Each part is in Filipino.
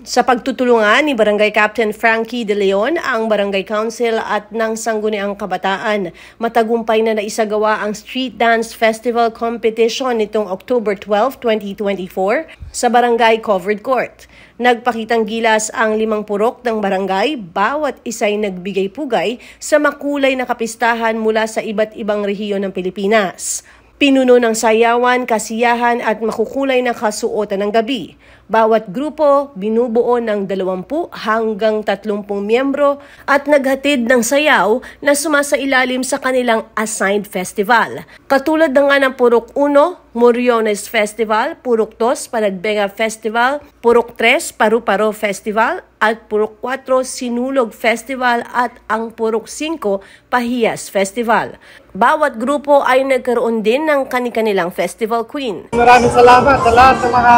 Sa pagtutulungan ni Barangay Captain Frankie De Leon, ang Barangay Council at ng Sangguniang Kabataan, matagumpay na naisagawa ang Street Dance Festival Competition nitong October 12, 2024 sa Barangay Covered Court. Nagpakitang gilas ang 5 purok ng barangay, bawat isa'y nagbigay pugay sa makulay na kapistahan mula sa iba't ibang rehiyon ng Pilipinas. Pinuno ng sayawan, kasiyahan at makukulay na kasuotan ng gabi. Bawat grupo binubuo ng 20 hanggang 30 miyembro at naghatid ng sayaw na sumasailalim sa kanilang assigned festival. Katulad na nga ng Purok 1, Moriones Festival, Purok 2, Panagbenga Festival, Purok 3, Paru-Paro Festival, at Purok 4, Sinulog Festival at ang Purok 5, Pahiyas Festival. Bawat grupo ay nagkaroon din ng kani-kanilang festival queen. Maraming salamat sa lahat ng mga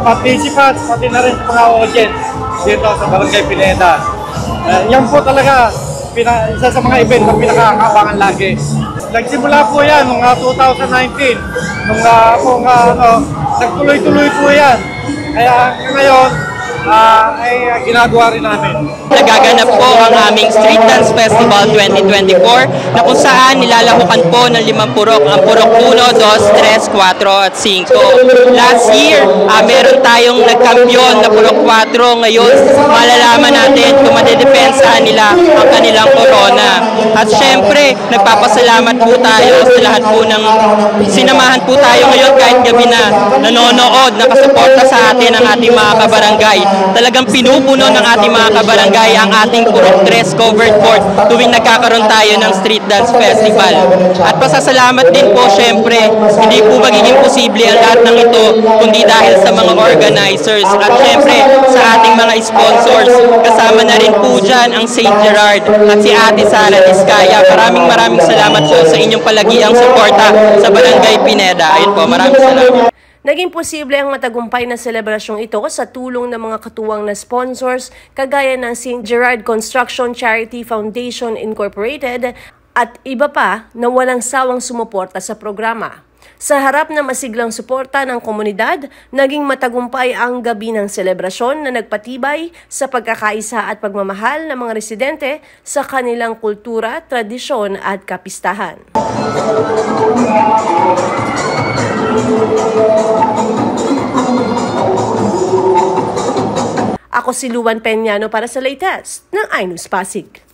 participants, pati na rin sa mga audience dito sa Barangay Pineda. Yan po talaga isa sa mga event na pinakakabangan lagi. Nagsimula po yan noong 2019, nagtuloy-tuloy po yan. Kaya ngayon, ay ginagawa rin namin. Nagaganap po ang aming Street Dance Festival 2024 na kung saan nilalahukan po ng 5 purok, ang Purok 1, 2, 3, 4 at 5. Last year, meron tayong nagkampiyon na Purok 4. Ngayon, malalaman natin kung madedepensahan nila ang kanilang corona. At syempre, nagpapasalamat po tayo sa lahat po ng sinamahan po tayo ngayon kahit gabi na nanonood, nakasuporta sa atin ang ating mga kabarangay. Talagang pinupuno ng ating mga kabarangay ang ating Purok 3 Covered Court tuwing nagkakaroon tayo ng Street Dance Festival. At pasasalamat din po syempre, hindi po magiging posible ang lahat ng ito kundi dahil sa mga organizers at syempre sa ating mga sponsors. Kasama na rin po dyan ang St. Gerard at si Ate Sara Diskaya. Maraming salamat po sa inyong palagiang suporta sa Barangay Pineda. Ayun po, maraming salamat. Naging posible ang matagumpay na selebrasyong ito sa tulong ng mga katuwang na sponsors kagaya ng St. Gerard Construction Charity Foundation Incorporated at iba pa na walang sawang sumuporta sa programa. Sa harap ng masiglang suporta ng komunidad, naging matagumpay ang gabi ng selebrasyon na nagpatibay sa pagkakaisa at pagmamahal ng mga residente sa kanilang kultura, tradisyon at kapistahan. Ako si Luan Peñano para sa latest ng iNews Pasig.